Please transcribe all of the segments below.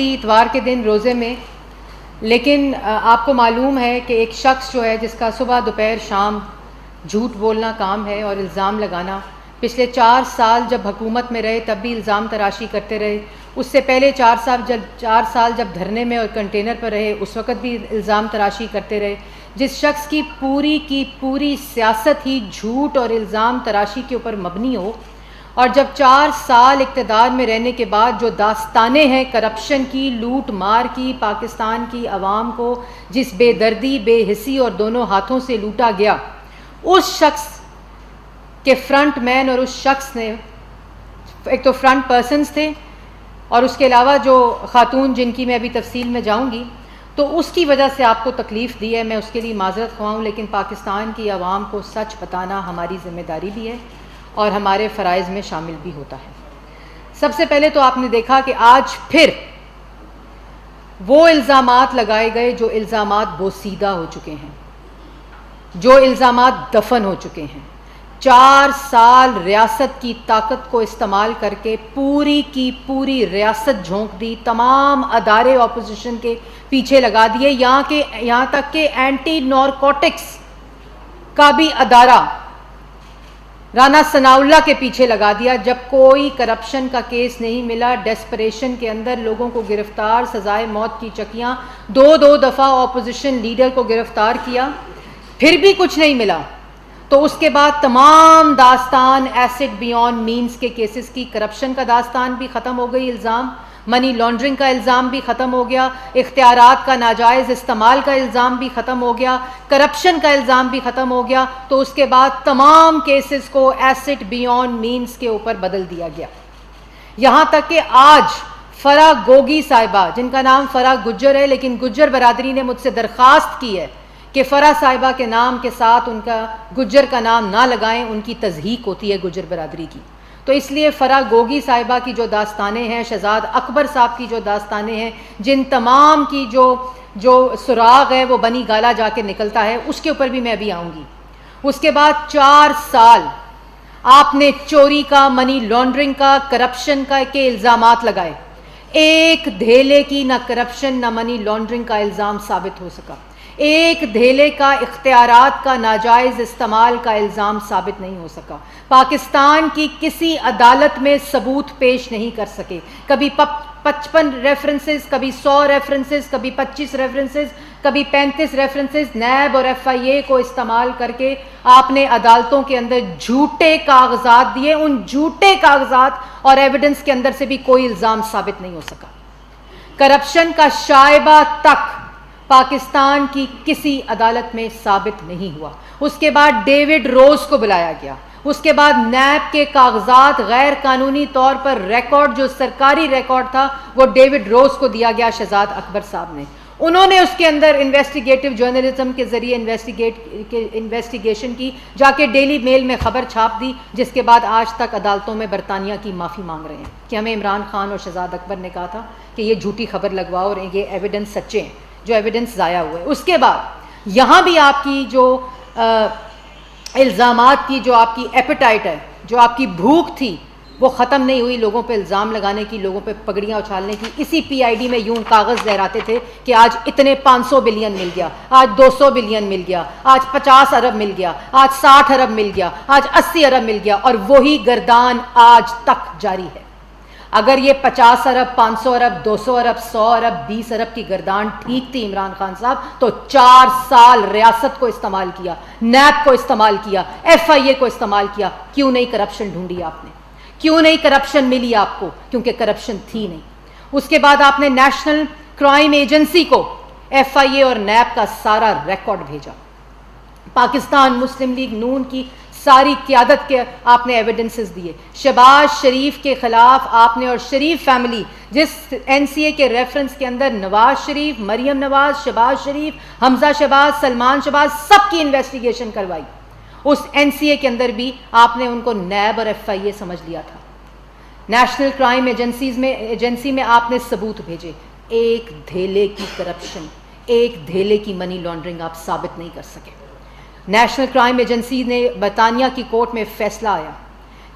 تھی اتوار کے دن روزے میں، لیکن آپ کو معلوم ہے کہ ایک شخص جو ہے جس کا صبح دوپہر شام جھوٹ بولنا کام ہے اور الزام لگانا، پچھلے 4 سال جب حکومت میں رہے تب بھی الزام تراشی کرتے رہے، اس سے پہلے 4 سال جب دھرنے میں اور کنٹینر پر رہے اس وقت بھی الزام تراشی کرتے رہے، جس شخص کی پوری سیاست ہی جھوٹ اور الزام تراشی کے اوپر مبنی ہو، اور جب 4 سال اقتدار میں رہنے کے بعد جو داستانیں ہیں کرپشن کی، لوٹ مار کی، پاکستان کی عوام کو جس بے دردی، بے حسی اور دونوں ہاتھوں سے لوٹا گیا، اس شخص کے فرنٹ مین اور اس شخص نے ایک تو فرنٹ پرسنز تھے اور اس کے علاوہ جو خاتون جن کی میں ابھی تفصیل میں جاؤں گی، تو اس کی وجہ سے آپ کو تکلیف دی ہے، میں اس کے لیے معذرت خواہ ہوں، لیکن پاکستان کی عوام کو سچ بتانا ہماری ذمہ داری بھی ہے اور ہمارے فرائض میں شامل بھی ہوتا ہے۔ سب سے پہلے تو آپ نے دیکھا کہ آج پھر وہ الزامات لگائے گئے جو الزامات بوسیدہ ہو چکے ہیں، جو الزامات دفن ہو چکے ہیں۔ 4 سال ریاست کی طاقت کو استعمال کر کے پوری کی پوری ریاست جھونک دی، تمام ادارے اپوزیشن کے پیچھے لگا دیے، یہاں تک کہ اینٹی نارکوٹکس کا بھی ادارہ رانا ثناءاللہ کے پیچھے لگا دیا۔ جب کوئی کرپشن کا کیس نہیں ملا، ڈیسپریشن کے اندر لوگوں کو گرفتار، سزائے موت کی چکیاں، 2 دفعہ اپوزیشن لیڈر کو گرفتار کیا، پھر بھی کچھ نہیں ملا، تو اس کے بعد تمام داستان ایسڈ بیونڈ مینز کے کیسز کی، کرپشن کا داستان بھی ختم ہو گئی، الزام منی لانڈرنگ کا الزام بھی ختم ہو گیا، اختیارات کا ناجائز استعمال کا الزام بھی ختم ہو گیا، کرپشن کا الزام بھی ختم ہو گیا، تو اس کے بعد تمام کیسز کو ایسڈ بیونڈ مینز کے اوپر بدل دیا گیا۔ یہاں تک کہ آج فرح گوگی صاحبہ، جن کا نام فرح گجر ہے، لیکن گجر برادری نے مجھ سے درخواست کی ہے کہ فرح صاحبہ کے نام کے ساتھ ان کا گجر کا نام نہ لگائیں، ان کی تضحیک ہوتی ہے گجر برادری کی، تو اس لیے فرح گوگی صاحبہ کی جو داستانیں ہیں، شہزاد اکبر صاحب کی جو داستانیں ہیں، جن تمام کی جو سراغ ہے وہ بنی گالا جا کے نکلتا ہے، اس کے اوپر بھی میں ابھی آؤں گی۔ اس کے بعد 4 سال آپ نے چوری کا، منی لانڈرنگ کا، کرپشن کا کے الزامات لگائے، ایک دھیلے کی نہ کرپشن نہ منی لانڈرنگ کا الزام ثابت ہو سکا، ایک دھیلے کا اختیارات کا ناجائز استعمال کا الزام ثابت نہیں ہو سکا، پاکستان کی کسی عدالت میں ثبوت پیش نہیں کر سکے، کبھی 55 ریفرنسز، کبھی 100 ریفرنسز، کبھی 25 ریفرنسز، کبھی 35 ریفرنسز، نیب اور FIA کو استعمال کر کے آپ نے عدالتوں کے اندر جھوٹے کاغذات دیے، ان جھوٹے کاغذات اور ایویڈنس کے اندر سے بھی کوئی الزام ثابت نہیں ہو سکا۔ کرپشن کا شائبہ تک پاکستان کی کسی عدالت میں ثابت نہیں ہوا۔ اس کے بعد ڈیوڈ روز کو بلایا گیا، اس کے بعد نیب کے کاغذات غیر قانونی طور پر ریکارڈ، جو سرکاری ریکارڈ تھا وہ ڈیوڈ روز کو دیا گیا شہزاد اکبر صاحب نے، انہوں نے اس کے اندر انویسٹیگیٹو جرنلزم کے ذریعے انویسٹیگیشن کی، جا کے ڈیلی میل میں خبر چھاپ دی، جس کے بعد آج تک عدالتوں میں برطانیہ کی معافی مانگ رہے ہیں کہ ہمیں عمران خان اور شہزاد اکبر نے کہا تھا کہ یہ جھوٹی خبر لگواؤ اور یہ ایویڈنس سچے ہیں، جو ایویڈنس ضائع ہوئے۔ اس کے بعد یہاں بھی آپ کی جو الزامات کی جو آپ کی ایپیٹائٹ ہے، جو آپ کی بھوک تھی، وہ ختم نہیں ہوئی، لوگوں پہ الزام لگانے کی، لوگوں پہ پگڑیاں اچھالنے کی۔ اسی PID میں یوں کاغذ لہراتے تھے کہ آج اتنے 500 بلین مل گیا، آج 200 بلین مل گیا، آج 50 ارب مل گیا، آج 60 ارب مل گیا، آج 80 ارب مل گیا، اور وہی گردان آج تک جاری ہے۔ اگر یہ 50 ارب، 500 ارب، 200 ارب، 100 ارب، 20 ارب کی گردان ٹھیک تھی عمران خان صاحب، تو 4 سال ریاست کو استعمال کیا، نیب کو استعمال کیا، FIA کو استعمال کیا، کیوں نہیں کرپشن ڈھونڈی آپ نے؟ کیوں نہیں کرپشن ملی آپ کو؟ کیونکہ کرپشن تھی نہیں۔ اس کے بعد آپ نے نیشنل کرائم ایجنسی کو FIA اور نیب کا سارا ریکارڈ بھیجا، پاکستان مسلم لیگ نون کی ساری قیادت کے آپ نے ایویڈنسز دیے، شہباز شریف کے خلاف آپ نے، اور شریف فیملی جس NCA کے ریفرنس کے اندر نواز شریف، مریم نواز، شہباز شریف، حمزہ شہباز، سلمان شہباز، سب کی انویسٹیگیشن کروائی، اس NCA کے اندر بھی آپ نے ان کو نیب اور FIA سمجھ لیا تھا۔ نیشنل کرائم ایجنسی میں آپ نے ثبوت بھیجے، ایک دھیلے کی کرپشن، ایک دھیلے کی منی لانڈرنگ آپ ثابت نہیں کر سکے۔ نیشنل کرائم ایجنسی نے برطانیہ کی کورٹ میں فیصلہ آیا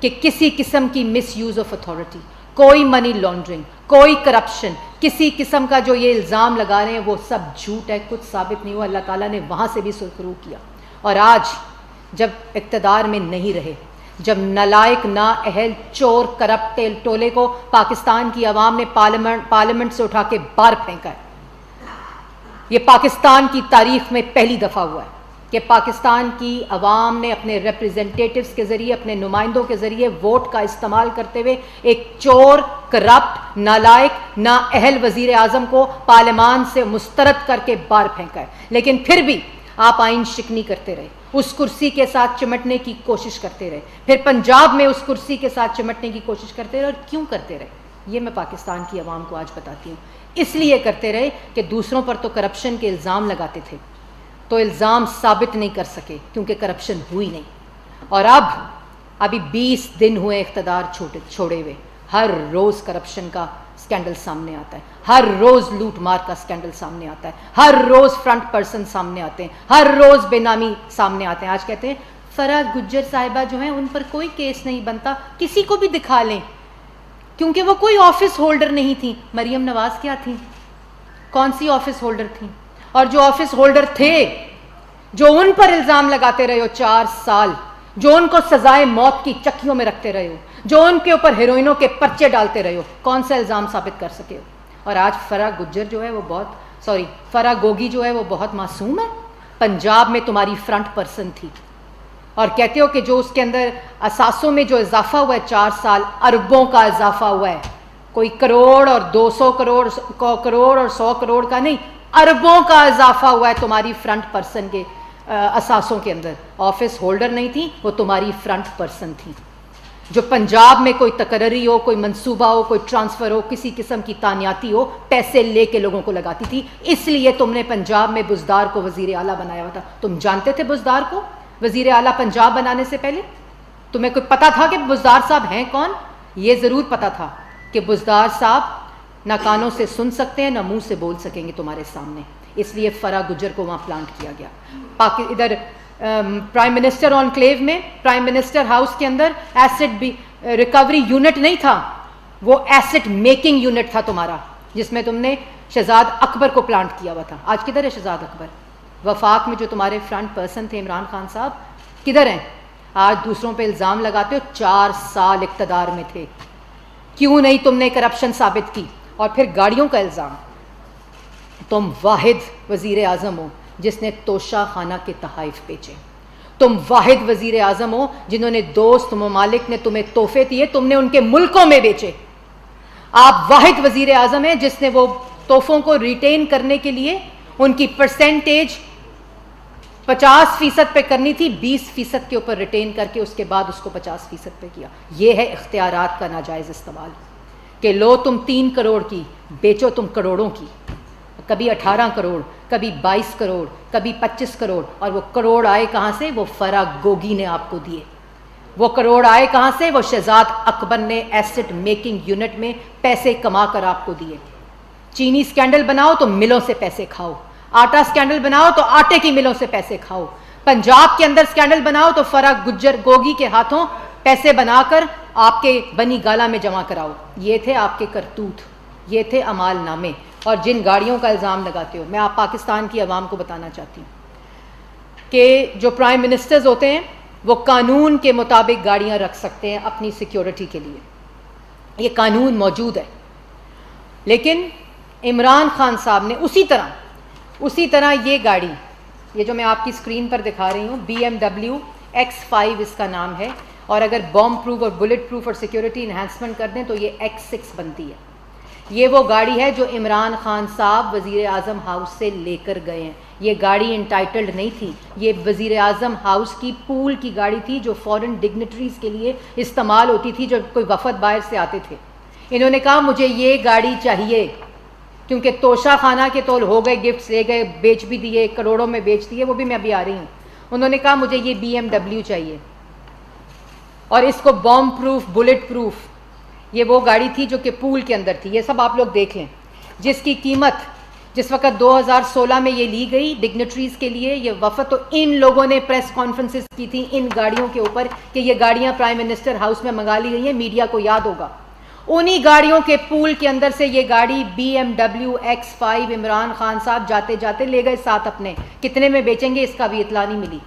کہ کسی قسم کی مس یوز آف اتھارٹی، کوئی منی لانڈرنگ, کوئی کرپشن, کسی قسم کا جو یہ الزام لگا رہے ہیں وہ سب جھوٹ ہے, کچھ ثابت نہیں ہوا. اللہ تعالیٰ نے وہاں سے بھی سرخرو کیا. اور آج جب اقتدار میں نہیں رہے, جب نالائق, نااہل, چور, کرپٹ ٹولے کو پاکستان کی عوام نے پارلیمنٹ سے اٹھا کے باہر پھینکا ہے. یہ پاکستان کی تاریخ میں پہلی دفعہ ہوا ہے کہ پاکستان کی عوام نے اپنے ریپرزنٹیٹیوز کے ذریعے, اپنے نمائندوں کے ذریعے ووٹ کا استعمال کرتے ہوئے ایک چور, کرپٹ, نالائق, نااہل وزیر اعظم کو پارلیمان سے مسترد کر کے باہر پھینکا ہے. لیکن پھر بھی آپ آئین شکنی کرتے رہے, اس کرسی کے ساتھ چمٹنے کی کوشش کرتے رہے, پھر پنجاب میں اس کرسی کے ساتھ چمٹنے کی کوشش کرتے رہے. اور کیوں کرتے رہے یہ میں پاکستان کی عوام کو آج بتاتی ہوں. اس لیے کرتے رہے کہ دوسروں پر تو کرپشن کے الزام لگاتے تھے, تو الزام ثابت نہیں کر سکے کیونکہ کرپشن ہوئی نہیں. اور ابھی 20 دن ہوئے اقتدار چھوڑے ہوئے, ہر روز کرپشن کا اسکینڈل سامنے آتا ہے, ہر روز لوٹ مار کا اسکینڈل سامنے آتا ہے, ہر روز فرنٹ پرسن سامنے آتے ہیں, ہر روز بے نامی سامنے آتے ہیں. آج کہتے ہیں فرح گجر صاحبہ جو ہیں ان پر کوئی کیس نہیں بنتا, کسی کو بھی دکھا لیں, کیونکہ وہ کوئی آفس ہولڈر نہیں تھیں. مریم نواز کیا تھیں؟ کون سی آفس ہولڈر تھیں؟ اور جو آفس ہولڈر تھے, جو ان پر الزام لگاتے رہے ہو 4 سال, جو ان کو سزائے موت کی چکیوں میں رکھتے رہے ہو, جو ان کے اوپر ہیروئنوں کے پرچے ڈالتے رہے ہو, کون سا الزام ثابت کر سکے ہو؟ اور آج فرح گجر جو ہے وہ فرح گوگی جو ہے وہ بہت معصوم ہے. پنجاب میں تمہاری فرنٹ پرسن تھی اور کہتے ہو کہ جو اس کے اندر اثاثوں میں جو اضافہ ہوا ہے 4 سال, اربوں کا اضافہ ہوا ہے, کوئی کروڑ اور 200 کروڑ اور 100 کروڑ کا نہیں, اربوں کا اضافہ ہوا ہے تمہاری فرنٹ پرسن کے اثاثوں کے اندر. آفس ہولڈر نہیں تھی, وہ تمہاری فرنٹ پرسن تھی, جو پنجاب میں کوئی تقرری ہو, کوئی منصوبہ ہو, کوئی ٹرانسفر ہو, کسی قسم کی تانیاتی ہو, پیسے لے کے لوگوں کو لگاتی تھی. اس لیے تم نے پنجاب میں بزدار کو وزیر اعلیٰ بنایا ہوا تھا. تم جانتے تھے بزدار کو وزیر اعلیٰ پنجاب بنانے سے پہلے؟ تمہیں کوئی پتہ تھا کہ بزدار صاحب ہیں کون؟ یہ ضرور پتہ تھا کہ بزدار صاحب نہ کانوں سے سن سکتے ہیں نہ منہ سے بول سکیں گے تمہارے سامنے. اس لیے فرح گجر کو وہاں پلانٹ کیا گیا. ادھر پرائم منسٹر انکلیو میں, پرائم منسٹر ہاؤس کے اندر ایسٹ ریکوری یونٹ نہیں تھا, وہ ایسٹ میکنگ یونٹ تھا تمہارا, جس میں تم نے شہزاد اکبر کو پلانٹ کیا ہوا تھا. آج کدھر ہے شہزاد اکبر؟ وفاق میں جو تمہارے فرنٹ پرسن تھے عمران خان صاحب, کدھر ہیں؟ آج دوسروں پہ الزام لگاتے ہو. 4 سال اقتدار میں تھے, کیوں نہیں تم نے کرپشن ثابت کی؟ اور پھر گاڑیوں کا الزام. تم واحد وزیر اعظم ہو جس نے توشہ خانہ کے تحائف بیچے. تم واحد وزیر اعظم ہو جنہوں نے دوست ممالک نے تمہیں تحفے دیے, تم نے ان کے ملکوں میں بیچے. آپ واحد وزیر اعظم ہیں جس نے وہ تحفوں کو ریٹین کرنے کے لیے ان کی پرسنٹیج 50% پہ کرنی تھی, 20% کے اوپر ریٹین کر کے اس کے بعد اس کو 50% پہ کیا. یہ ہے اختیارات کا ناجائز استعمال کہ لو تم 3 کروڑ کی, بیچو تم کروڑوں کی. کبھی 18 کروڑ, کبھی 22 کروڑ, کبھی 25 کروڑ. اور وہ کروڑ آئے کہاں سے؟ وہ فرح گوگی نے آپ کو دیے. وہ کروڑ آئے کہاں سے؟ وہ شہزاد اکبر نے ایسٹ میکنگ یونٹ میں پیسے کما کر آپ کو دیے. چینی سکینڈل بناؤ تو ملوں سے پیسے کھاؤ, آٹا سکینڈل بناؤ تو آٹے کی ملوں سے پیسے کھاؤ. پنجاب کے اندر سکینڈل بناؤ تو فرح گجر گوگی کے ہاتھوں پیسے بنا کر آپ کے بنی گالا میں جمع کراؤ. یہ تھے آپ کے کرتوت, یہ تھے اعمال نامے. اور جن گاڑیوں کا الزام لگاتے ہو, میں آپ پاکستان کی عوام کو بتانا چاہتی ہوں کہ جو پرائم منسٹرز ہوتے ہیں وہ قانون کے مطابق گاڑیاں رکھ سکتے ہیں اپنی سیکیورٹی کے لیے, یہ قانون موجود ہے. لیکن عمران خان صاحب نے اسی طرح یہ گاڑی, یہ جو میں آپ کی اسکرین پر دکھا رہی ہوں, BMW X5 اس کا نام ہے, اور اگر بومب پروف اور بلٹ پروف اور سیکیورٹی انہینسمنٹ کر دیں تو یہ X6 بنتی ہے. یہ وہ گاڑی ہے جو عمران خان صاحب وزیر اعظم ہاؤس سے لے کر گئے ہیں. یہ گاڑی انٹائٹلڈ نہیں تھی, یہ وزیر اعظم ہاؤس کی پول کی گاڑی تھی جو فورن ڈگنیٹریز کے لیے استعمال ہوتی تھی جب کوئی وفد باہر سے آتے تھے. انہوں نے کہا مجھے یہ گاڑی چاہیے کیونکہ توشہ خانہ کے تول ہو گئے, گفٹس لے گئے, بیچ بھی دیے, کروڑوں میں بیچ دیے, وہ بھی میں ابھی آ رہی ہوں. انہوں نے کہا مجھے یہ BMW چاہیے اور اس کو بومب پروف, بلٹ پروف. یہ وہ گاڑی تھی جو کہ پول کے اندر تھی. یہ سب آپ لوگ دیکھ لیں, جس کی قیمت جس وقت 2016 میں یہ لی گئی ڈگنیٹریز کے لیے, یہ وفد, تو ان لوگوں نے پریس کانفرنسز کی تھی ان گاڑیوں کے اوپر کہ یہ گاڑیاں پرائم منسٹر ہاؤس میں منگا لی گئی ہیں, میڈیا کو یاد ہوگا. انہی گاڑیوں کے پول کے اندر سے یہ گاڑی BMW X5 عمران خان صاحب جاتے جاتے لے گئے ساتھ اپنے. کتنے میں بیچیں گے اس کا بھی اطلاع نہیں ملی.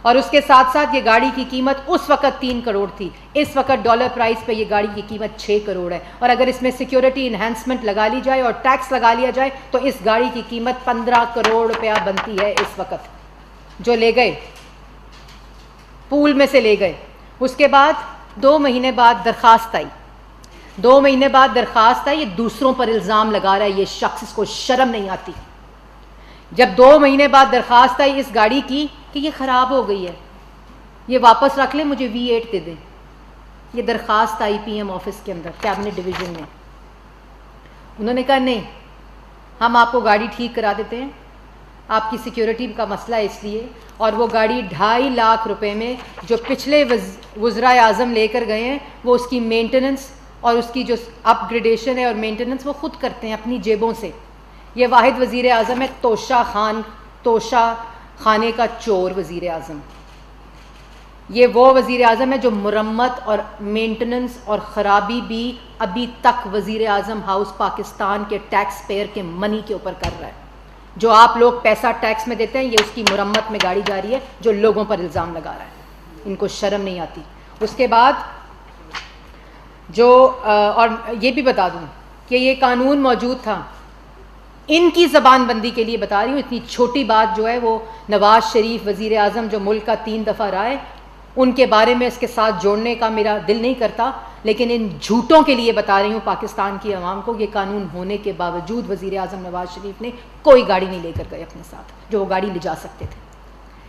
اور اس کے ساتھ ساتھ یہ گاڑی کی قیمت اس وقت 3 کروڑ تھی, اس وقت ڈالر پرائز پہ یہ گاڑی کی قیمت 6 کروڑ ہے. اور اگر اس میں سیکیورٹی انہینسمنٹ لگا لی جائے اور ٹیکس لگا لیا جائے تو اس گاڑی کی قیمت 15 کروڑ روپیہ بنتی ہے اس وقت, جو لے گئے پول میں سے لے گئے. اس کے بعد 2 مہینے بعد درخواست آئی, 2 مہینے بعد درخواست آئی, یہ دوسروں پر الزام لگا رہا ہے یہ شخص, اس کو شرم نہیں آتی. جب 2 مہینے بعد درخواست آئی اس گاڑی کی کہ یہ خراب ہو گئی ہے, یہ واپس رکھ لیں, مجھے V8 دے دیں. یہ درخواست آئی PM آفس کے اندر کیبنٹ ڈویژن میں. انہوں نے کہا نہیں, ہم آپ کو گاڑی ٹھیک کرا دیتے ہیں, آپ کی سیکیورٹی کا مسئلہ ہے اس لیے. اور وہ گاڑی 2.5 لاکھ روپے میں جو پچھلے وزرائے اعظم لے کر گئے ہیں, وہ اس کی مینٹننس اور اس کی جو اپ گریڈیشن ہے اور مینٹننس وہ خود کرتے ہیں اپنی جیبوں سے. یہ واحد وزیر اعظم ہے توشہ خانے کا چور وزیر اعظم. یہ وہ وزیر اعظم ہے جو مرمت اور مینٹننس اور خرابی بھی ابھی تک وزیر اعظم ہاؤس پاکستان کے ٹیکس پیئر کے منی کے اوپر کر رہا ہے. جو آپ لوگ پیسہ ٹیکس میں دیتے ہیں یہ اس کی مرمت میں گاڑی جا رہی ہے, جو لوگوں پر الزام لگا رہا ہے. ان کو شرم نہیں آتی. اس کے بعد جو اور یہ بھی بتا دوں کہ یہ قانون موجود تھا, ان کی زبان بندی کے لیے بتا رہی ہوں. اتنی چھوٹی بات جو ہے وہ نواز شریف وزیر اعظم جو ملک کا 3 دفعہ رہا ہے, ان کے بارے میں اس کے ساتھ جوڑنے کا میرا دل نہیں کرتا, لیکن ان جھوٹوں کے لیے بتا رہی ہوں پاکستان کی عوام کو. یہ قانون ہونے کے باوجود وزیر اعظم نواز شریف نے کوئی گاڑی نہیں لے کر گئے اپنے ساتھ جو وہ گاڑی لے جا سکتے تھے.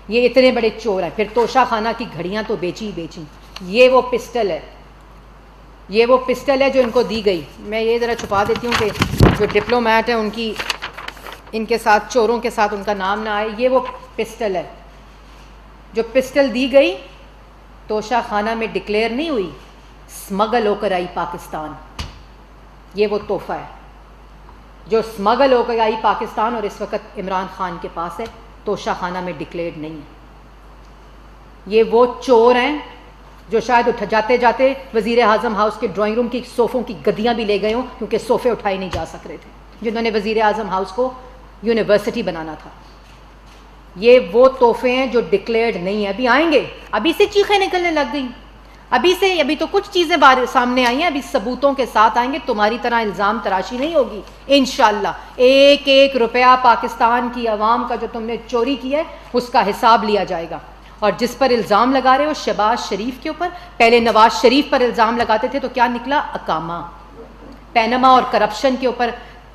یہ اتنے بڑے چور ہیں. پھر توشہ خانہ کی گھڑیاں تو بیچی ہی بیچی. یہ وہ پسٹل ہے, یہ وہ پسٹل ہے جو ان کو دی گئی. میں یہ ذرا چھپا دیتی ہوں کہ جو ڈپلومیٹ ہیں ان کی ان کے ساتھ چوروں کے ساتھ ان کا نام نہ آئے. یہ وہ پسٹل ہے جو پسٹل دی گئی توشہ خانہ میں ڈکلیئر نہیں ہوئی, اسمگل ہو کر آئی پاکستان. یہ وہ تحفہ ہے جو اسمگل ہو کر آئی پاکستان اور اس وقت عمران خان کے پاس ہے, توشہ خانہ میں ڈکلیئرڈ نہیں ہے. یہ وہ چور ہیں جو شاید جاتے جاتے وزیر اعظم ہاؤس کے ڈرائنگ روم کی صوفوں کی گدیاں بھی لے گئے ہوں, کیونکہ صوفے اٹھائے نہیں جا سک رہے تھے, جنہوں نے وزیر اعظم ہاؤس کو یونیورسٹی بنانا تھا. یہ وہ تحفے ہیں جو ڈکلیئرڈ نہیں ہیں. ابھی آئیں گے, ابھی سے چیخیں نکلنے لگ گئی, ابھی تو کچھ چیزیں سامنے آئی ہیں, ابھی ثبوتوں کے ساتھ آئیں گے. تمہاری طرح الزام تراشی نہیں ہوگی انشاءاللہ. ایک ایک روپیہ پاکستان کی عوام کا جو تم نے چوری کیا ہے اس کا حساب لیا جائے گا. اور جس پر الزام لگا رہے ہو شہباز شریف کے اوپر, پہلے نواز شریف پر الزام لگاتے تھے تو کیا نکلا, اقامہ. پینما اور کرپشن کے اوپر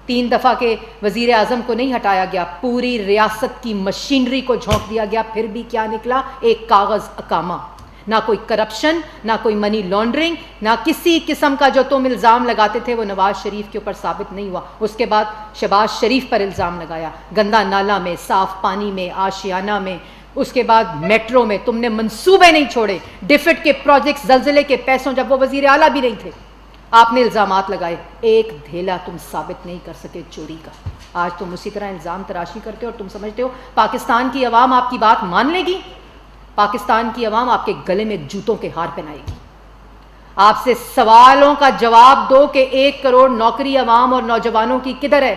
3 دفعہ کے وزیر اعظم کو نہیں ہٹایا گیا, پوری ریاست کی مشینری کو جھونک دیا گیا, پھر بھی کیا نکلا, ایک کاغذ اقامہ. نہ کوئی کرپشن, نہ کوئی منی لانڈرنگ, نہ کسی قسم کا جو تم الزام لگاتے تھے وہ نواز شریف کے اوپر ثابت نہیں ہوا. اس کے بعد شہباز شریف پر الزام لگایا, گندا نالا میں, صاف پانی میں, آشیانہ میں. اس کے بعد میٹرو میں تم نے منصوبے نہیں چھوڑے, ڈیفٹ کے پروجیکٹس, زلزلے کے پیسوں, جب وہ وزیر اعلیٰ بھی نہیں تھے آپ نے الزامات لگائے, ایک دھیلا تم ثابت نہیں کر سکے چوری کا. آج تم اسی طرح الزام تراشی کرتے ہو اور تم سمجھتے ہو پاکستان کی عوام آپ کی بات مان لے گی. پاکستان کی عوام آپ کے گلے میں جوتوں کے ہار پہنائے گی. آپ سے سوالوں کا جواب دو کہ 1 کروڑ نوکری عوام اور نوجوانوں کی کدھر ہے,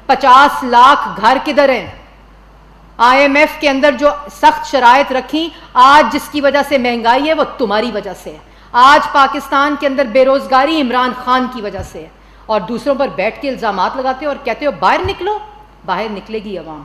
50 لاکھ گھر کدھر ہیں. IMF کے اندر جو سخت شرائط رکھی, آج جس کی وجہ سے مہنگائی ہے وہ تمہاری وجہ سے ہے. آج پاکستان کے اندر بے روزگاری عمران خان کی وجہ سے ہے. اور دوسروں پر بیٹھ کے الزامات لگاتے ہو اور کہتے ہو باہر نکلو. باہر نکلے گی عوام.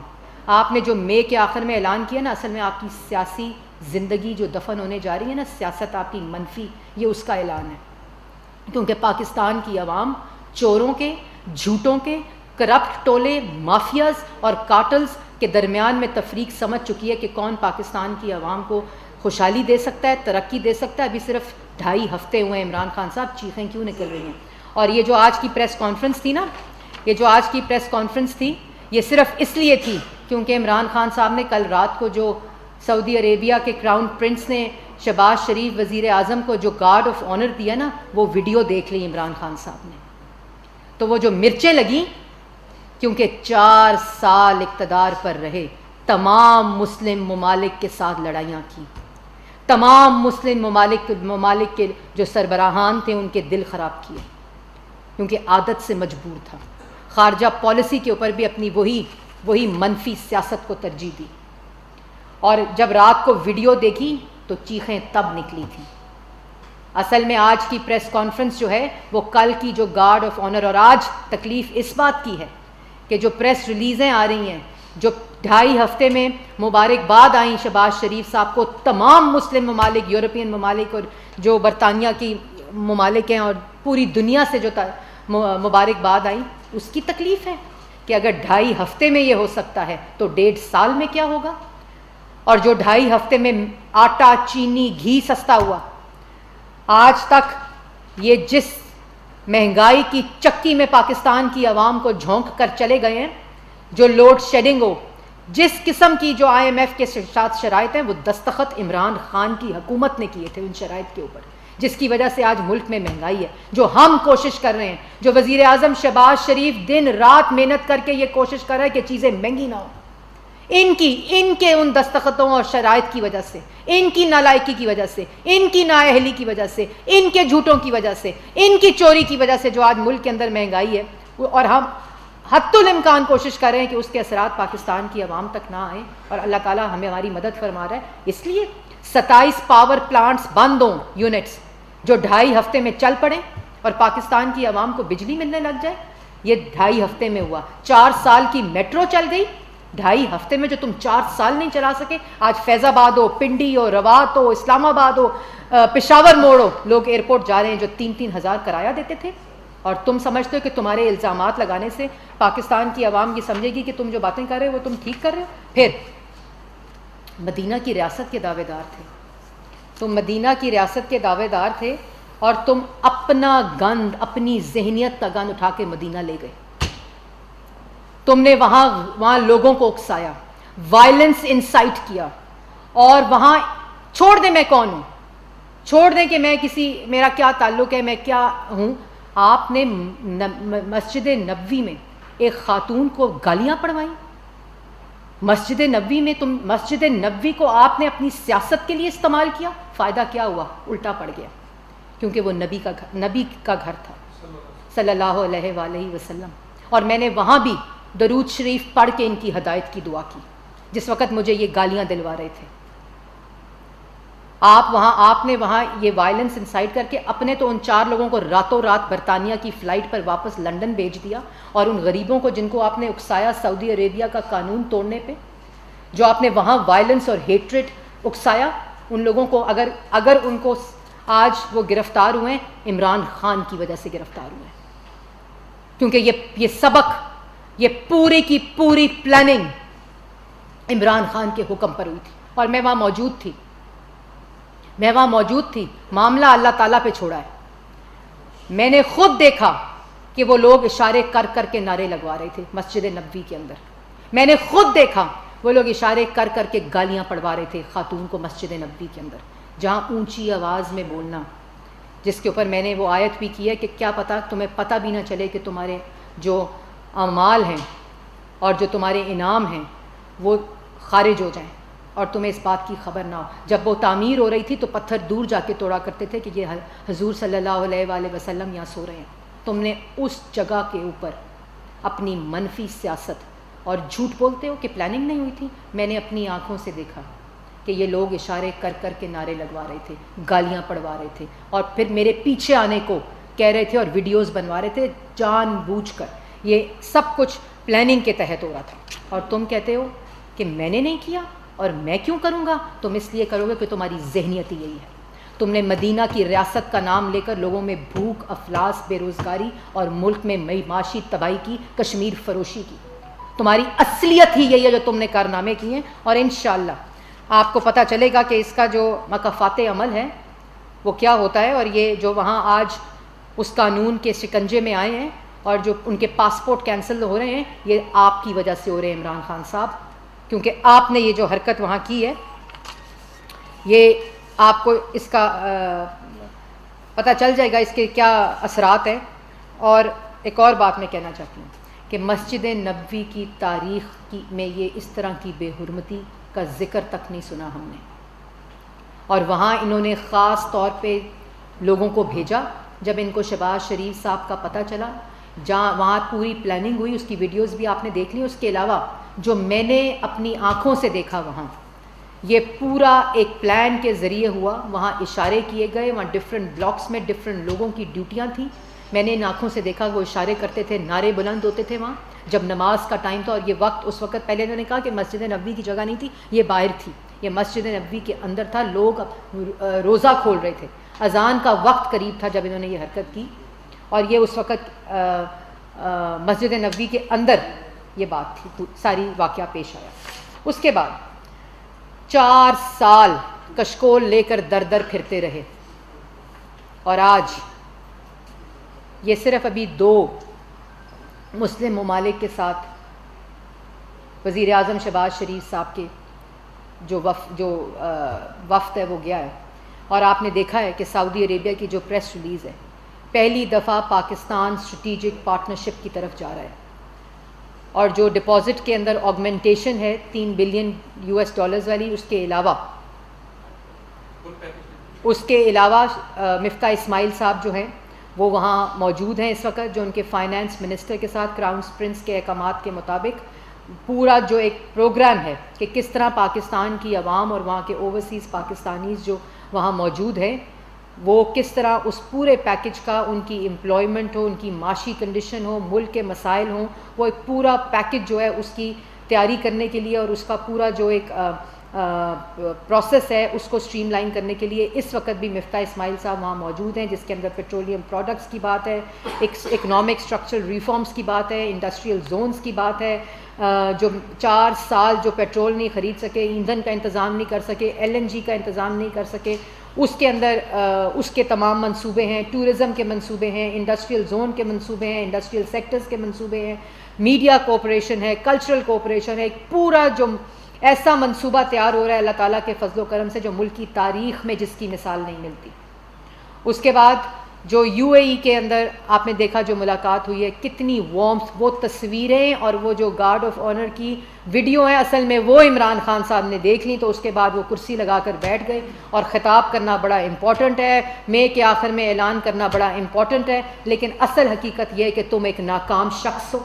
آپ نے جو مئی کے آخر میں اعلان کیا نا, اصل میں آپ کی سیاسی زندگی جو دفن ہونے جا رہی ہے نا, سیاست آپ کی منفی, یہ اس کا اعلان ہے. کیونکہ پاکستان کی عوام چوروں کے, جھوٹوں کے, کرپٹ ٹولے, مافیاز اور کارٹلز کے درمیان میں تفریق سمجھ چکی ہے کہ کون پاکستان کی عوام کو خوشحالی دے سکتا ہے, ترقی دے سکتا ہے. ابھی صرف 2.5 ہفتے ہوئے ہیں عمران خان صاحب, چیخیں کیوں نکل رہی ہیں. اور یہ جو آج کی پریس کانفرنس تھی نا, یہ جو آج کی پریس کانفرنس تھی, یہ صرف اس لیے تھی کیونکہ عمران خان صاحب نے کل رات کو جو سعودی عربیہ کے کراؤن پرنس نے شہباز شریف وزیر اعظم کو جو گارڈ آف آنر دیا نا, وہ ویڈیو دیکھ لی عمران خان صاحب نے. تو وہ جو مرچیں لگیں, کیونکہ 4 سال اقتدار پر رہے, تمام مسلم ممالک کے ساتھ لڑائیاں کی, تمام مسلم ممالک کے جو سربراہان تھے ان کے دل خراب کیے. کیونکہ عادت سے مجبور تھا. خارجہ پالیسی کے اوپر بھی اپنی وہی منفی سیاست کو ترجیح دی. اور جب رات کو ویڈیو دیکھی تو چیخیں تب نکلی تھیں. اصل میں آج کی پریس کانفرنس جو ہے وہ کل کی جو گارڈ آف آنر، اور آج تکلیف اس بات کی ہے کہ جو پریس ریلیزیں آ رہی ہیں، جو 2.5 ہفتے میں مبارکباد آئیں شہباز شریف صاحب کو تمام مسلم ممالک، یورپین ممالک اور جو برطانیہ کی ممالک ہیں اور پوری دنیا سے جو مبارکباد آئیں، اس کی تکلیف ہے کہ اگر 2.5 ہفتے میں یہ ہو سکتا ہے تو 1.5 سال میں کیا ہوگا. اور جو 2.5 ہفتے میں آٹا، چینی، گھی سستا ہوا، آج تک یہ جس مہنگائی کی چکی میں پاکستان کی عوام کو جھونک کر چلے گئے ہیں، جو لوڈ شیڈنگ ہو، جس قسم کی جو IMF کے ساتھ شرائط ہیں، وہ دستخط عمران خان کی حکومت نے کیے تھے ان شرائط کے اوپر، جس کی وجہ سے آج ملک میں مہنگائی ہے. جو ہم کوشش کر رہے ہیں، جو وزیر اعظم شہباز شریف دن رات محنت کر کے یہ کوشش کر رہے ہیں کہ چیزیں مہنگی نہ ہوں، ان کے ان دستخطوں اور شرائط کی وجہ سے، ان کی نالائکی کی وجہ سے، ان کی نااہلی کی وجہ سے، ان کے جھوٹوں کی وجہ سے، ان کی چوری کی وجہ سے جو آج ملک کے اندر مہنگائی ہے، اور ہم حتی الامکان کوشش کر رہے ہیں کہ اس کے اثرات پاکستان کی عوام تک نہ آئیں، اور اللہ تعالیٰ ہمیں ہماری مدد فرما رہا ہے. اس لیے 27 پاور پلانٹس بند ہوں، یونٹس جو 2.5 ہفتے میں چل پڑیں اور پاکستان کی عوام کو بجلی ملنے لگ جائے. یہ 2.5 ہفتے میں ہوا. 4 سال کی میٹرو چل گئی 2.5 ہفتے میں، جو تم 4 سال نہیں چلا سکے. آج فیض آباد ہو، پنڈی ہو، روات ہو، اسلام آباد ہو، پشاور موڑ ہو، لوگ ایئرپورٹ جا رہے ہیں جو 3-3 ہزار کرایہ دیتے تھے. اور تم سمجھتے ہو کہ تمہارے الزامات لگانے سے پاکستان کی عوام یہ سمجھے گی کہ تم جو باتیں کر رہے ہو وہ تم ٹھیک کر رہے ہو. پھر مدینہ کی ریاست کے دعوے دار تھے تم، مدینہ کی ریاست کے دعوے دار تھے، اور تم اپنا گند، اپنی ذہنیت کا گند اٹھا کے مدینہ لے گئے. تم نے وہاں لوگوں کو اکسایا، وائلنس انسائٹ کیا، اور وہاں چھوڑ دیں میں کون ہوں، چھوڑ دیں کہ میں میرا کیا تعلق ہے، میں کیا ہوں. آپ نے مسجد نبوی میں ایک خاتون کو گالیاں پڑھوائیں. مسجد نبوی کو آپ نے اپنی سیاست کے لیے استعمال کیا. فائدہ کیا ہوا؟ الٹا پڑ گیا، کیونکہ وہ نبی کا گھر تھا صلی اللہ علیہ وآلہ وسلم. اور میں نے وہاں بھی درود شریف پڑھ کے ان کی ہدایت کی دعا کی جس وقت مجھے یہ گالیاں دلوا رہے تھے. آپ نے وہاں یہ وائلنس انسائٹ کر کے اپنے تو ان 4 لوگوں کو راتوں رات برطانیہ کی فلائٹ پر واپس لنڈن بھیج دیا، اور ان غریبوں کو جن کو آپ نے اکسایا سعودی عربیہ کا قانون توڑنے پہ، جو آپ نے وہاں وائلنس اور ہیٹریٹ اکسایا، ان لوگوں کو اگر ان کو آج وہ گرفتار ہوئے ہیں، عمران خان کی وجہ سے گرفتار ہوئے ہیں. کیونکہ یہ سبق، یہ پوری کی پوری پلاننگ عمران خان کے حکم پر ہوئی تھی. اور میں وہاں موجود تھی. معاملہ اللہ تعالیٰ پہ چھوڑا ہے. میں نے خود دیکھا کہ وہ لوگ اشارے کر کر کے نعرے لگوا رہے تھے مسجد نبوی کے اندر. میں نے خود دیکھا وہ لوگ اشارے کر کر کے گالیاں پڑھوا رہے تھے خاتون کو مسجد نبوی کے اندر. جہاں اونچی آواز میں بولنا، جس کے اوپر میں نے وہ آیت بھی کی ہے کہ کیا پتہ تمہیں پتہ بھی نہ چلے کہ تمہارے جو اعمال ہیں اور جو تمہارے انعام ہیں وہ خارج ہو جائیں اور تمہیں اس بات کی خبر نہ ہو. جب وہ تعمیر ہو رہی تھی تو پتھر دور جا کے توڑا کرتے تھے کہ یہ حضور صلی اللہ علیہ وآلہ وسلم یہاں سو رہے ہیں. تم نے اس جگہ کے اوپر اپنی منفی سیاست اور جھوٹ بولتے ہو کہ پلاننگ نہیں ہوئی تھی. میں نے اپنی آنکھوں سے دیکھا کہ یہ لوگ اشارے کر کر کے نعرے لگوا رہے تھے، گالیاں پڑھوا رہے تھے، اور پھر میرے پیچھے آنے کو کہہ رہے تھے اور ویڈیوز بنوا رہے تھے جان بوجھ کر. یہ سب کچھ پلاننگ کے تحت ہو رہا تھا. اور تم کہتے ہو کہ میں نے نہیں کیا اور میں کیوں کروں گا. تم اس لیے کرو گے کہ تمہاری ذہنیت ہی یہی ہے. تم نے مدینہ کی ریاست کا نام لے کر لوگوں میں بھوک، افلاس، بے روزگاری اور ملک میں معاشی تباہی کی، کشمیر فروشی کی. تمہاری اصلیت ہی یہی ہے جو تم نے کارنامے کیے ہیں. اور انشاءاللہ آپ کو پتہ چلے گا کہ اس کا جو مکافات عمل ہے وہ کیا ہوتا ہے. اور یہ جو وہاں آج اس قانون کے شکنجے میں آئے ہیں اور جو ان کے پاسپورٹ کینسل ہو رہے ہیں، یہ آپ کی وجہ سے ہو رہے ہیں عمران خان صاحب. کیونکہ آپ نے یہ جو حرکت وہاں کی ہے، یہ آپ کو اس کا پتہ چل جائے گا اس کے کیا اثرات ہیں. اور ایک اور بات میں کہنا چاہتی ہوں کہ مسجد نبوی کی تاریخ میں یہ اس طرح کی بے حرمتی کا ذکر تک نہیں سنا ہم نے. اور وہاں انہوں نے خاص طور پہ لوگوں کو بھیجا جب ان کو شہباز شریف صاحب کا پتہ چلا، جہاں وہاں پوری پلاننگ ہوئی، اس کی ویڈیوز بھی آپ نے دیکھ لی. اس کے علاوہ جو میں نے اپنی آنکھوں سے دیکھا وہاں، یہ پورا ایک پلان کے ذریعے ہوا. وہاں اشارے کیے گئے، وہاں ڈفرینٹ بلاکس میں ڈفرینٹ لوگوں کی ڈیوٹیاں تھیں. میں نے ان آنکھوں سے دیکھا وہ اشارے کرتے تھے، نعرے بلند ہوتے تھے وہاں جب نماز کا ٹائم تھا. اور یہ وقت اس وقت پہلے انہوں نے کہا کہ مسجد نبوی کی جگہ نہیں تھی، یہ باہر تھی، یہ مسجد نبوی کے اندر تھا. لوگ روزہ کھول رہے تھے، اذان کا وقت قریب تھا جب انہوں نے یہ حرکت کی. اور یہ اس وقت مسجد نبوی کے اندر یہ بات تھی، ساری واقعہ پیش آیا. اس کے بعد 4 سال کشکول لے کر در در پھرتے رہے، اور آج یہ صرف ابھی 2 مسلم ممالک کے ساتھ وزیر اعظم شہباز شریف صاحب کے جو وفد ہے وہ گیا ہے. اور آپ نے دیکھا ہے کہ سعودی عربیہ کی جو پریس ریلیز ہے، پہلی دفعہ پاکستان اسٹریٹجک پارٹنرشپ کی طرف جا رہا ہے. اور جو ڈپازٹ کے اندر آگمنٹیشن ہے $3 بلین والی، اس کے علاوہ مفتاح اسماعیل صاحب جو ہیں وہ وہاں موجود ہیں اس وقت، جو ان کے فائنانس منسٹر کے ساتھ کراؤن پرنس کے احکامات کے مطابق پورا جو ایک پروگرام ہے کہ کس طرح پاکستان کی عوام اور وہاں کے اوورسیز پاکستانیز جو وہاں موجود ہیں، وہ کس طرح اس پورے پیکج کا، ان کی امپلائمنٹ ہو، ان کی معاشی کنڈیشن ہو، ملک کے مسائل ہوں، وہ ایک پورا پیکج جو ہے اس کی تیاری کرنے کے لیے اور اس کا پورا جو ایک پروسیس ہے اس کو اسٹریم لائن کرنے کے لیے اس وقت بھی مفتاح اسماعیل صاحب وہاں موجود ہیں، جس کے اندر پیٹرولیم پروڈکٹس کی بات ہے، اکنامک اسٹرکچرل ریفارمز کی بات ہے، انڈسٹریل زونز کی بات ہے. جو 4 سال جو پیٹرول نہیں خرید سکے، ایندھن کا انتظام نہیں کر سکے، LNG کا انتظام نہیں کر سکے، اس کے اندر اس کے تمام منصوبے ہیں. ٹورزم کے منصوبے ہیں، انڈسٹریل زون کے منصوبے ہیں، انڈسٹریل سیکٹرز کے منصوبے ہیں، میڈیا کوپریشن ہے، کلچرل کوپریشن ہے. ایک پورا جو ایسا منصوبہ تیار ہو رہا ہے اللہ تعالیٰ کے فضل و کرم سے جو ملک کی تاریخ میں جس کی مثال نہیں ملتی. اس کے بعد جو UAE کے اندر آپ نے دیکھا جو ملاقات ہوئی ہے، کتنی وارمتھ، وہ تصویریں اور وہ جو گارڈ آف آنر کی ویڈیو ہیں، اصل میں وہ عمران خان صاحب نے دیکھ لی تو اس کے بعد وہ کرسی لگا کر بیٹھ گئے. اور خطاب کرنا بڑا امپورٹنٹ ہے، مئی کے آخر میں اعلان کرنا بڑا امپورٹنٹ ہے، لیکن اصل حقیقت یہ ہے کہ تم ایک ناکام شخص ہو،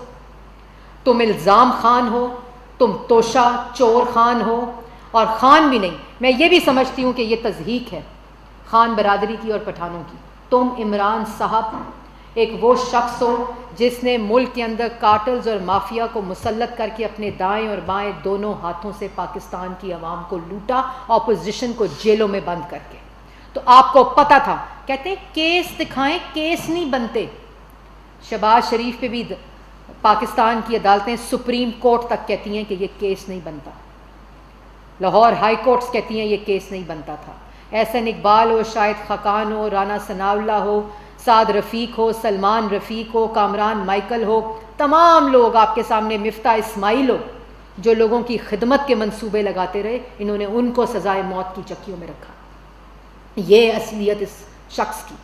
تم الزام خان ہو، تم توشہ چور خان ہو. اور خان بھی نہیں، میں یہ بھی سمجھتی ہوں کہ یہ تضحیک ہے خان برادری کی اور پٹھانوں کی. تم عمران صاحب ایک وہ شخص ہو جس نے ملک کے اندر کارٹلز اور مافیا کو مسلط کر کے اپنے دائیں اور بائیں دونوں ہاتھوں سے پاکستان کی عوام کو لوٹا، اپوزیشن کو جیلوں میں بند کر کے. تو آپ کو پتہ تھا، کہتے ہیں کیس دکھائیں، کیس نہیں بنتے. شہباز شریف پہ بھی پاکستان کی عدالتیں سپریم کورٹ تک کہتی ہیں کہ یہ کیس نہیں بنتا، لاہور ہائی کورٹس کہتی ہیں یہ کیس نہیں بنتا تھا. احسن اقبال ہو، شاہد خاقان ہو، رانا ثناء اللہ ہو، سعد رفیق ہو، سلمان رفیق ہو، کامران مائیکل ہو، تمام لوگ آپ کے سامنے، مفتاح اسماعیل ہو جو لوگوں کی خدمت کے منصوبے لگاتے رہے، انہوں نے ان کو سزائے موت کی چکیوں میں رکھا. یہ اصلیت اس شخص کی.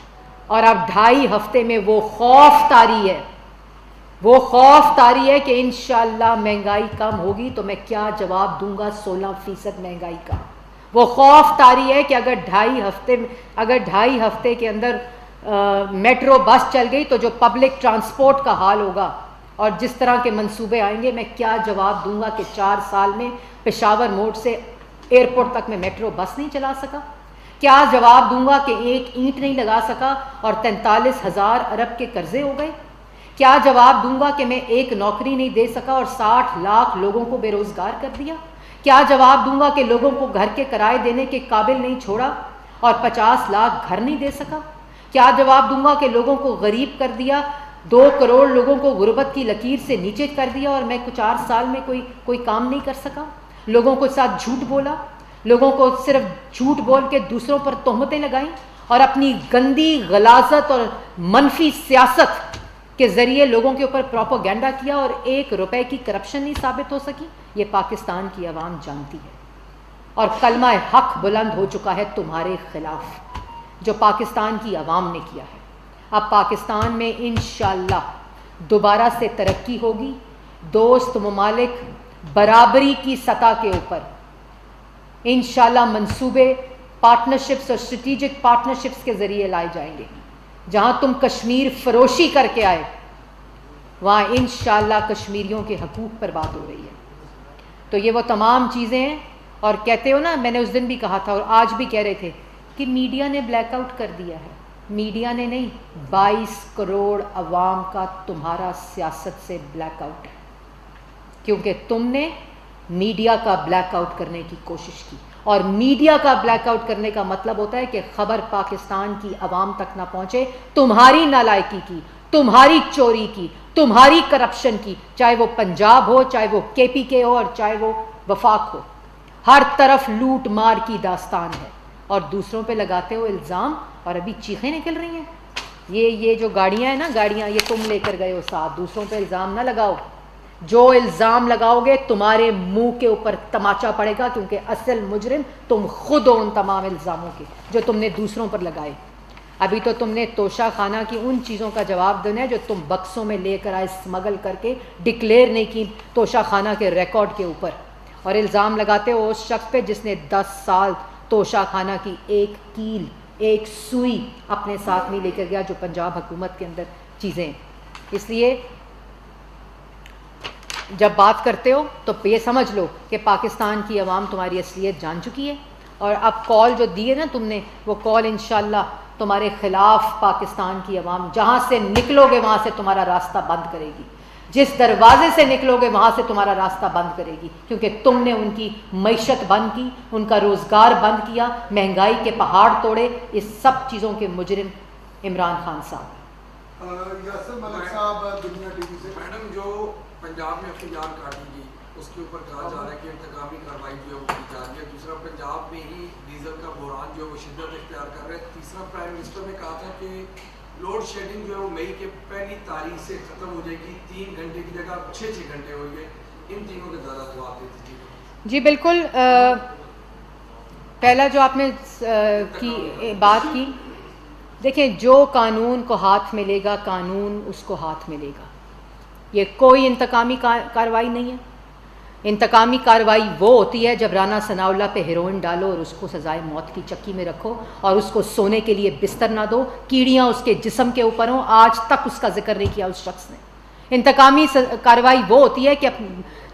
اور اب 2.5 ہفتے میں وہ خوف طاری ہے، وہ خوف طاری ہے کہ انشاءاللہ مہنگائی کم ہوگی تو میں کیا جواب دوں گا 16% مہنگائی کا. وہ خوف طاری ہے کہ اگر 2.5 ہفتے کے اندر میٹرو بس چل گئی تو جو پبلک ٹرانسپورٹ کا حال ہوگا اور جس طرح کے منصوبے آئیں گے، میں کیا جواب دوں گا کہ 4 سال میں پشاور موڑ سے ایئرپورٹ تک میں میٹرو بس نہیں چلا سکا. کیا جواب دوں گا کہ ایک اینٹ نہیں لگا سکا اور 43,000 ارب کے قرضے ہو گئے. کیا جواب دوں گا کہ میں ایک نوکری نہیں دے سکا اور 60 لاکھ لوگوں کو بے روزگار کر دیا. کیا جواب دوں گا کہ لوگوں کو گھر کے کرائے دینے کے قابل نہیں چھوڑا اور 50 لاکھ گھر نہیں دے سکا. کیا جواب دوں گا کہ لوگوں کو غریب کر دیا، 2 کروڑ لوگوں کو غربت کی لکیر سے نیچے کر دیا اور میں 4 سال میں کوئی کام نہیں کر سکا. لوگوں کو ساتھ جھوٹ بولا، لوگوں کو صرف جھوٹ بول کے دوسروں پر تہمتیں لگائیں اور اپنی گندی غلاظت اور منفی سیاست کے ذریعے لوگوں کے اوپر پروپیگنڈا کیا اور 1 روپے کی کرپشن نہیں ثابت ہو سکی. یہ پاکستان کی عوام جانتی ہے اور کلمہ حق بلند ہو چکا ہے تمہارے خلاف جو پاکستان کی عوام نے کیا ہے. اب پاکستان میں انشاءاللہ دوبارہ سے ترقی ہوگی. دوست ممالک برابری کی سطح کے اوپر انشاءاللہ منصوبے پارٹنرشپس اور اسٹریٹجک پارٹنرشپس کے ذریعے لائے جائیں گے. جہاں تم کشمیر فروشی کر کے آئے وہاں انشاءاللہ کشمیریوں کے حقوق پر بات ہو رہی ہے. تو یہ وہ تمام چیزیں ہیں. اور کہتے ہو نا, میں نے اس دن بھی کہا تھا اور آج بھی کہہ رہے تھے کہ میڈیا نے بلیک آؤٹ کر دیا ہے. میڈیا نے نہیں, 22 کروڑ عوام کا تمہارا سیاست سے بلیک آؤٹ ہے, کیونکہ تم نے میڈیا کا بلیک آؤٹ کرنے کی کوشش کی. اور میڈیا کا بلیک آؤٹ کرنے کا مطلب ہوتا ہے کہ خبر پاکستان کی عوام تک نہ پہنچے تمہاری نالائکی کی, تمہاری چوری کی, تمہاری کرپشن کی, چاہے وہ پنجاب ہو, چاہے وہ KPK ہو, اور چاہے وہ وفاق ہو. ہر طرف لوٹ مار کی داستان ہے اور دوسروں پہ لگاتے ہو الزام, اور ابھی چیخیں نکل رہی ہیں. یہ جو گاڑیاں ہیں نا, گاڑیاں یہ تم لے کر گئے ہو ساتھ, دوسروں پہ الزام نہ لگاؤ. جو الزام لگاؤ گے تمہارے منہ کے اوپر تماچا پڑے گا, کیونکہ اصل مجرم تم خود ہو ان تمام الزاموں کے جو تم نے دوسروں پر لگائے. ابھی تو تم نے توشہ خانہ کی ان چیزوں کا جواب دینا ہے جو تم بکسوں میں لے کر آئے, اسمگل کر کے ڈکلیئر نہیں کی توشہ خانہ کے ریکارڈ کے اوپر, اور الزام لگاتے ہو اس شخص پہ جس نے 10 سال توشہ خانہ کی ایک کیل, ایک سوئی اپنے ساتھ نہیں لے کر گیا, جو پنجاب حکومت کے اندر چیزیں. اس لیے جب بات کرتے ہو تو یہ سمجھ لو کہ پاکستان کی عوام تمہاری اصلیت جان چکی ہے, اور اب کال جو دی ہے نا تم نے, وہ کال انشاءاللہ تمہارے خلاف پاکستان کی عوام جہاں سے نکلو گے وہاں سے تمہارا راستہ بند کرے گی. جس دروازے سے نکلو گے وہاں سے تمہارا راستہ بند کرے گی, کیونکہ تم نے ان کی معیشت بند کی, ان کا روزگار بند کیا, مہنگائی کے پہاڑ توڑے. اس سب چیزوں کے مجرم عمران خان صاحب. یاسر ملک صاحب دنیا ٹی وی سے. میڈم, جو پنجاب میں اختیار کاٹی گئی اس کے اوپر کہا جا رہا ہے کہ انتقامی کارروائی جو ہے وہ کی جا رہی ہے. دوسرا, پنجاب میں ہی ڈیزل کا بحران جو ہے وہ شدت اختیار کر رہے ہیں. تیسرا, پرائم منسٹر نے کہا تھا کہ لوڈ شیڈنگ جو ہے وہ مئی کے پہلی تاریخ سے ختم ہو جائے گی, 3 گھنٹے کی جگہ 6 گھنٹے ہو گئے. ان تینوں کے زیادہ جواب دیتے تھے. جی بالکل. پہلا جو آپ نے کی بات کی, دیکھیں جو قانون کو ہاتھ میں لے گا قانون اس کو ہاتھ میں لے گا. یہ کوئی انتقامی کارروائی نہیں ہے. انتقامی کارروائی وہ ہوتی ہے جب رانا ثناء اللہ پہ ہیروئن ڈالو اور اس کو سزائے موت کی چکی میں رکھو اور اس کو سونے کے لیے بستر نہ دو, کیڑیاں اس کے جسم کے اوپر ہوں. آج تک اس کا ذکر نہیں کیا اس شخص نے. انتقامی کارروائی وہ ہوتی ہے کہ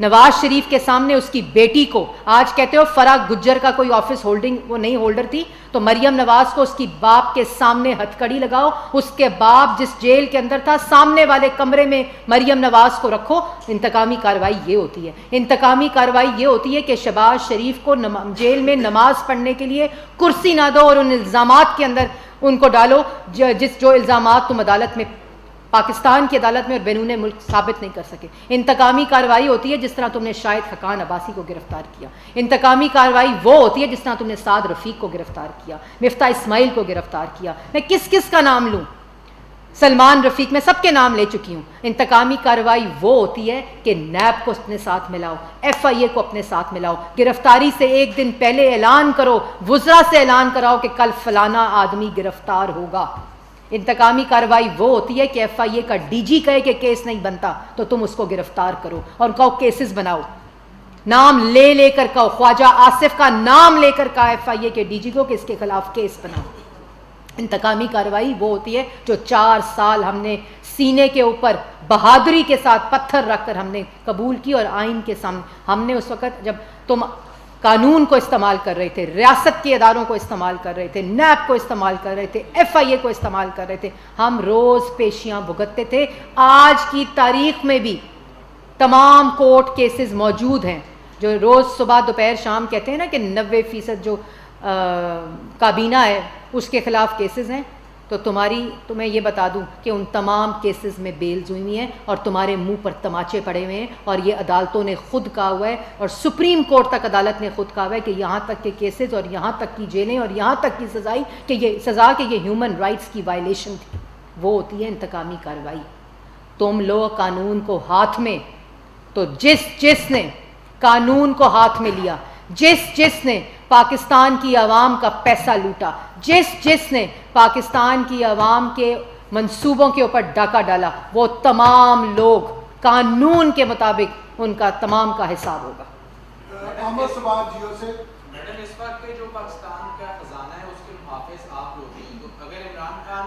نواز شریف کے سامنے اس کی بیٹی کو, آج کہتے ہو فرا گجر کا کوئی آفس ہولڈنگ وہ نہیں ہولڈر تھی, تو مریم نواز کو اس کی باپ کے سامنے ہتھ کڑی لگاؤ, اس کے باپ جس جیل کے اندر تھا سامنے والے کمرے میں مریم نواز کو رکھو. انتقامی کارروائی یہ ہوتی ہے. انتقامی کارروائی یہ ہوتی ہے کہ شہباز شریف کو جیل میں نماز پڑھنے کے لیے کرسی نہ دو اور ان الزامات کے اندر ان کو ڈالو جو الزامات تم عدالت میں, پاکستان کی عدالت میں اور بیرون ملک ثابت نہیں کر سکے. انتقامی کارروائی ہوتی ہے جس طرح تم نے شاہد خقان عباسی کو گرفتار کیا. انتقامی کارروائی وہ ہوتی ہے جس طرح تم نے سعد رفیق کو گرفتار کیا, مفتاح اسماعیل کو گرفتار کیا. میں کس کس کا نام لوں, سلمان رفیق, میں سب کے نام لے چکی ہوں. انتقامی کارروائی وہ ہوتی ہے کہ نیب کو اپنے ساتھ ملاؤ, FIA کو اپنے ساتھ ملاؤ, گرفتاری سے ایک دن پہلے اعلان کرو, وزراء سے اعلان کراؤ کہ کل فلانا آدمی گرفتار ہوگا. انتقامی کارروائی وہ ہوتی ہے کہ FIA کا DG کہے کہ کیس نہیں بنتا تو تم اس کو گرفتار کرو اور کہو کیسز بناؤ. نام لے لے کر کہو, خواجہ آصف کا نام لے کر کہا FIA کے DG کو کہ اس کے خلاف کیس بناؤ. انتقامی کارروائی وہ ہوتی ہے جو 4 سال ہم نے سینے کے اوپر بہادری کے ساتھ پتھر رکھ کر ہم نے قبول کی, اور آئین کے سامنے ہم نے اس وقت جب تم قانون کو استعمال کر رہے تھے, ریاست کے اداروں کو استعمال کر رہے تھے, نیب کو استعمال کر رہے تھے, FIA کو استعمال کر رہے تھے, ہم روز پیشیاں بھگتتے تھے. آج کی تاریخ میں بھی تمام کورٹ کیسز موجود ہیں جو روز صبح دوپہر شام کہتے ہیں نا کہ 90% جو کابینہ ہے اس کے خلاف کیسز ہیں. تو تمہیں یہ بتا دوں کہ ان تمام کیسز میں بیلز ہوئی ہوئی ہیں اور تمہارے منہ پر تماچے پڑے ہوئے ہیں, اور یہ عدالتوں نے خود کہا ہوا ہے, اور سپریم کورٹ تک عدالت نے خود کہا ہوا ہے کہ یہاں تک کے کیسز اور یہاں تک کی جیلیں اور یہاں تک کی سزا کہ یہ ہیومن رائٹس کی وائلیشن تھی. وہ ہوتی ہے انتقامی کارروائی. تم لو قانون کو ہاتھ میں, تو جس نے قانون کو ہاتھ میں لیا, جس نے پاکستان کی عوام کا پیسہ لوٹا, جس نے پاکستان کی عوام کے منصوبوں کے اوپر ڈاکہ ڈالا, وہ تمام لوگ قانون کے مطابق ان کا تمام کا حساب ہوگا. احمد صباح جیو سے. میڈم, اس وقت جو پاکستان کا خزانہ ہے اس کے محافظ آپ لوگ ہیں. اگر عمران خان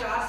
4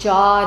4